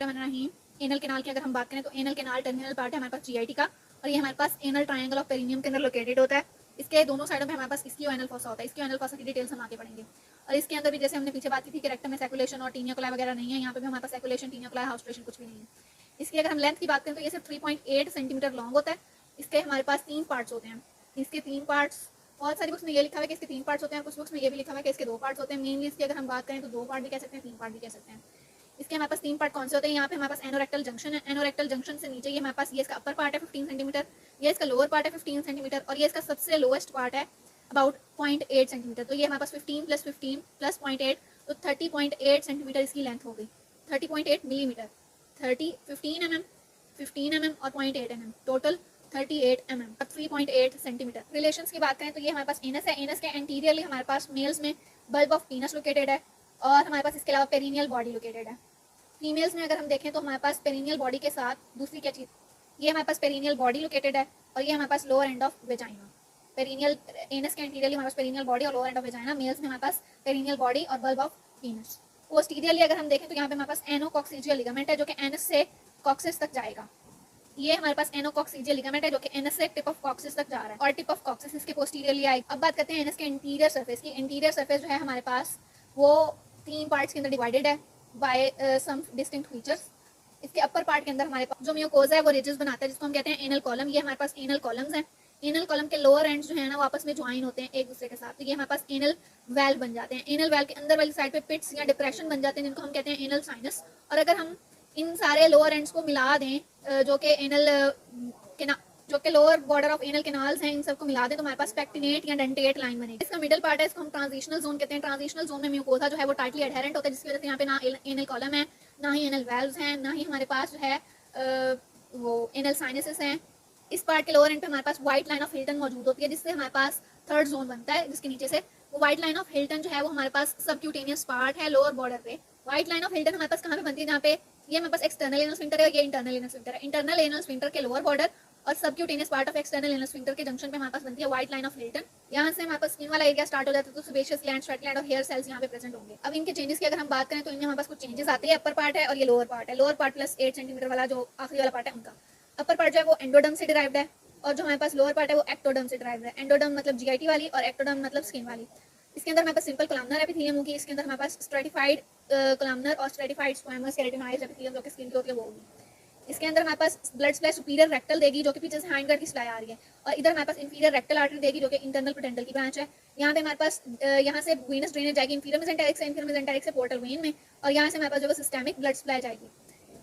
Anal canal की अगर हम बात करें तो एनल केनाल टर्मिनल पार्ट है हमारे पास जीआईटी का, और ये हमारे पास एनल ट्रायंगल ऑफ पेरिनियम के अंदर लोकेटेड होता है। इसके दोनों साइडों में हमारे पास इस्कियो एनल फॉसा होता है। इस्कियो एनल फॉसा की डिटेल्स हम आगे पढ़ेंगे। और इसके अंदर भी जैसे हमने पीछे बात की थी कि रेक्टम में सर्कुलेशन और टीनिया कोलाई वगैरह नहीं है, यहाँ पे भी हमारे पास सर्कुलेशन टीनिया कोलाई हाउस्ट्रेशन कुछ भी नहीं है। इसकी अगर हम लेंथ की बात करें तो ये सिर्फ 3.8 सेंटीमीटर लॉन्ग होता है। इसके हमारे पास 3 पार्ट्स होते हैं। इसके 3 पार्ट्स, बहुत सारी बुक्स में ये लिखा हुआ है कि इसके 3 पार्ट्स होते हैं, कुछ बुक्स में ये भी लिखा हुआ है कि इसके 2 पार्ट्स होते हैं। मेनली इसकी अगर हम बात करें तो 2 पार्ट भी कह सकते हैं, 3 पार्ट भी कह सकते हैं। इसके हमारे पास 3 पार्ट कौन से होते हैं, यहाँ पे हमारे पास एनोरेक्टल जंक्शन है। एनोरेक्टल जंक्शन से नीचे ये हमारे पास ये इसका अपर पार्ट है 15 सेंटीमीटर, ये इसका लोअर पार्ट है 15 सेंटीमीटर, और ये इसका सबसे लोएस्ट पार्ट है अबाउट 0.8 सेंटीमीटर। तो ये हमारे पास 15 + 15 + 0.8 तो 30.8 सेंटीमीटर इसकी लेंथ हो गई। 30.8 मिलीमीटर, 15 mm, 15 mm और 0.8 mm, total 38 mm, 3.8 centimetre. Relations की बात करें तो ये हमारे पास एनस है। एनस के एंटीरियरली हमारे पास मेल्स में बल्ब ऑफ पीनस लोकेटेड है, और हमारे पास इसके अलावा पेरिनियल बॉडी लोकेटेड है। फीमेल्स में अगर हम देखें तो हमारे पास पेरिनियल बॉडी के साथ दूसरी क्या चीज़, ये हमारे पास पेरिनियल बॉडी लोकेटेड है, और ये हमारे पास lower end of vagina. Perineal anus के एंटीरियरली हमारे पास पेरिनियल बॉडी और lower end of vagina. Males में हमारे पास पेरिनियल बॉडी और बल्ब ऑफ पीनस। पोस्टीरियरली अगर हम देखें तो यहाँ पे हमारे पास एनोकॉक्सिजियल लिगामेंट है जो कि एनस से कॉक्सिस तक जाएगा। ये हमारे पास एनोकॉक्सिजियल लिगामेंट है जो कि एनस से टिप ऑफ कॉक्सिस तक जा रहा है, और टिप ऑफ कॉक्सिस इसके पोस्टीरियरली आएगी। अब बात करते हैं एनस के इंटीरियर सरफेस की। इंटीरियर सरफेस जो है हमारे पास वो 3 पार्ट्स के अंदर डिवाइडेड है बाय सम डिस्टिंक्ट फीचर्स। इसके अपर पार्ट के अंदर हमारे पास जो म्यूकोजा है वो रिजेस बनाता है, जिसको हम कहते हैं एनल कॉलम। ये हमारे पास एनल कॉलम्स हैं। एनल कॉलम के लोअर एंड्स जो है ना वो आपस में ज्वाइन होते हैं एक दूसरे के साथ, तो ये हमारे पास एनल वेल बन जाते हैं। एनल वेल के अंदर वाली साइड पे पिट्स या डिप्रेशन बन जाते हैं, जिनको हम कहते हैं एनल साइनस। और अगर हम इन सारे लोअर एंड्स को मिला दें जो कि एनल जो कि lower border of anal canals हैं, इन सबको मिला दें तो हमारे पास पेक्टिनेट या डेंटेट लाइन बनेगी। इसका मिडिल पार्ट है, इसको हम ट्रांजिशनल जोन कहते हैं। ट्रांजिशनल जोन में म्यूकोजा जो है वो टाइटली एडहेरेंट होता है, जिसकी वजह से यहाँ पे ना एनल कॉलम है, ना ही एनल वेल्व्स हैं, ना ही हमारे पास जो है वो एनल साइनसेस हैं। इस पार्ट के लोअर एंड पे हमारे पास व्हाइट लाइन ऑफ हिल्टन मौजूद होती है, जिससे हमारे पास थर्ड जोन बनता है, जिसके नीचे से वो व्हाइट लाइन ऑफ हिल्टन जो है वो हमारे पास सबक्यूटेनियस पार्ट है लोअर बॉर्डर पे। व्हाइट लाइन ऑफ हिल्टन हमारे पास कहाँ पे बनती है, जहाँ पे ये हमारे पास एक्सटर्नल एनल स्फिंक्टर है, ये इंटरनल एनल स्फिंक्टर है। इंटरनल एनल स्फिंक्टर के लोअर बॉर्डर और subcutaneous part of external anal sphincter के जंक्शन पे हमारे पास बनती है व्हाइट लाइन ऑफ हिल्टन। यहाँ से हमारे पास स्किन वाला एरिया स्टार्ट हो जाता है, तो सेबेशियस ग्लैंड, स्वेट ग्लैंड और हेयर सेल्स यहाँ पे प्रेजेंट होंगे। अब इनके चेंजेस की अगर हम बात करें तो इनमें हमारे पास कुछ चेंजेस आते हैं। अपर पार्ट है और ये लोअर पार्ट है। लोअर पार्ट प्लस 8 सेंटीमीटर वाला जो आखिरी वाला पार्ट है उनका। अपर पार्ट जो है वो एंडोडर्म से डिराइव्ड है, और जो हमारे पास लोअर पार्ट है वो एक्टोडर्म से डिराइव्ड है। एंडोडर्म मतलब जीआईटी वाली और एक्टोडर्म मतलब स्किन वाली। इसके अंदर हमारे पास सिंपल कॉलमनर एपिथेलियम होगी। इसके अंदर हमारे पास स्ट्रेटिफाइड कॉलमनर और स्ट्रेटिफाइड स्क्वैमस केराटिनाइज्ड एपिथेलियम जो कि स्किन की होती है वो होगी। इसके अंदर हमारे पास ब्लड सप्लाई सुपीरियर रेक्टल देगी जो कि पीछे से हाइंड की सप्लाई आ रही है, और इधर हमारे पास इंफीरियर रेक्टल आर्टरी देगी जो कि इंटरनल पेडेंटल की ब्रांच है। यहाँ पे हमारे पास यहाँ से वेनस ड्रेनेज जाएगी इंफीरियर मेसेंटेरिक से, इंफीरियर मेसेंटेरिक से पोर्टल वेन में, और यहाँ से हमारे पास जो सिस्टेमिक ब्लड सप्लाई जाएगी।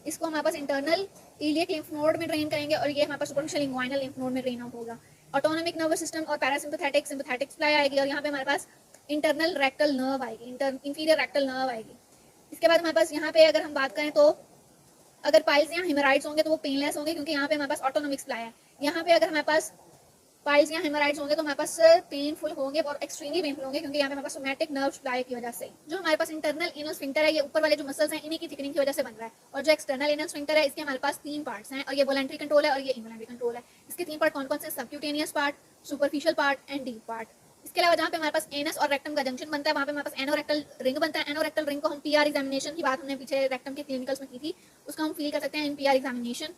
इसको हमारे पास इंटरनल इलियक लिम्फ नोड में ड्रेन करेंगे, और ये हमारे पास सुपरफिशियल इंग्वाइनल लिम्फ नोड में ड्रेन आउट होगा। ऑटोनोमिक नर्वस सिस्टम और पैरासिम्पैथेटिक सिम्पैथेटिक सप्लाई आएगी, और यहाँ पे हमारे पास इंटरनल रेक्टल नर्व आएगी, इंफीरियर रेक्टल नर्व आएगी। इसके बाद हमारे पास यहाँ पे अगर हम बात करें तो अगर पाइल्स या हेमराइड्स होंगे तो वो पेनलेस होंगे, क्योंकि यहाँ पे हमारे पास ऑटोनोमिक सप्लाई है। यहाँ पे अगर हमारे पास पाइल्स या हेमराइड्स होंगे तो हमारे पास पेनफुल होंगे और एक्सट्रीमली पेनफुल होंगे, क्योंकि यहाँ पे हमारे पास सोमैटिक नर्व सप्लाई की वजह से। जो हमारे पास इंटरनल एनल स्फिंक्टर है, ये ऊपर वाले जो मसल्स हैं इन्हीं की थिकनिंग की वजह से बन रहा है, और जो एक्सटर्नल एनल स्फिंक्टर है इसके हमारे पास 3 पार्ट्स हैं, और ये वॉलंटरी कंट्रोल है और ये इनवॉलंटरी कंट्रोल है। इसके 3 पार्ट कौन कौन से, subcutaneous part, superficial part and deep part. इसके अलावा जहाँ पे हमारे पास एनस और रेक्टम का जंक्शन बनता है वहाँ पे हमारे पास एनोरेक्टल रिंग बनता है। एनोरेक्टल रिंग को हम पीआर एग्जामिनेशन की बात हमने पीछे रेक्टम के क्लिनिकल्स में की थी, उसको हम फील कर सकते हैं इन पीआर एग्जामिनेशन।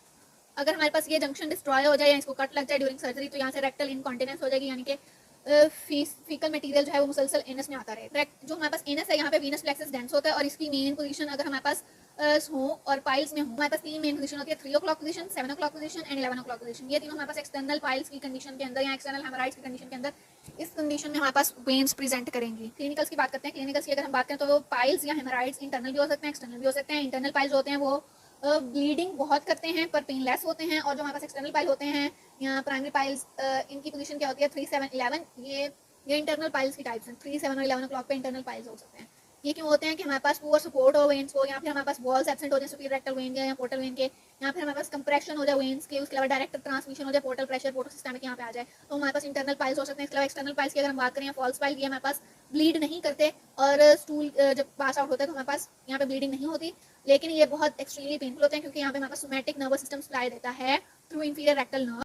अगर हमारे पास ये जंक्शन डिस्ट्रॉय हो जाए या इसको कट लग जाए ड्यूरिंग सर्जरी तो यहाँ से रेक्टल इनकॉन्टिनेंस हो जाएगी, यानी कि फीकल मटेरियल जो है वो मुसलसल एनस में आता रहे। जो हमारे पास एनस है यहाँ पे वीनस प्लेक्सस डेंस होता है, और इसकी मेन पोजीशन अगर हमारे पास हो और पाइल्स में हो, हमारे पास 3 मेन पोजीशन होती है, 3 o'clock position, 7 o'clock position and 11 o'clock position. ये तीनों हमारे पास एक्सटर्नल पाइल्स की कंडीशन के अंदर या एक्सटर्नल हेमराइड्स की कंडीशन के अंदर इस कंडीशन में हमारे पास वेन्स प्रेजेंट करेंगी। क्लिनिकल्स की बात करते हैं। क्लिनिकल्स की अगर हम बात करें तो वो पाइल्स या हेमराइड्स इंटरनल भी हो सकते हैं, एक्सटर्नल भी हो सकते हैं। इंटरनल पाइल्स होते हैं वो ब्लीडिंग बहुत करते हैं पर पेनलेस होते हैं, और जो हमारे पास एक्सटर्नल पाइल होते हैं या प्राइमरी पाइल्स इनकी पोजीशन क्या होती है, 3, 7, 11। ये इंटरनल पाइल्स की टाइप्स हैं। 3, 7 और 11 o'clock पे इंटरनल पाइल्स हो सकते हैं। ये क्यों होते हैं कि हमारे पास पुअर सपोर्ट हो वेन्स को, या फिर हमारे पास वॉल्स एब्सेंट हो जाए सुपीरियर रेक्टल वेन के या पोर्टल वेन के, या फिर हमारे पास कंप्रेशन हो जाए वेन्स के, उसके अलावा डायरेक्ट ट्रांसमिशन हो जाए पोर्टल प्रेशर पोर्टल सिस्टमिक यहाँ पे आ जाए, तो हमारे पास इंटरनल पाइल्स हो सकते हैं। इसके अलावा एक्सटर्नल पाइल्स की अगर हम बात करें, फॉल्स पाइल की हमारे पास ब्लीड नहीं करते, और स्टूल जब पास आउट होता है तो हमारे पास यहाँ पे ब्लीडिंग नहीं होती, लेकिन ये बहुत एक्सट्रीमली पेनफुल होते हैं, क्योंकि यहाँ पे हमारे पास सोमैटिक नर्वस सिस्टम सप्लाई देता है थ्रू इंफीरियर रेक्टल नर्व।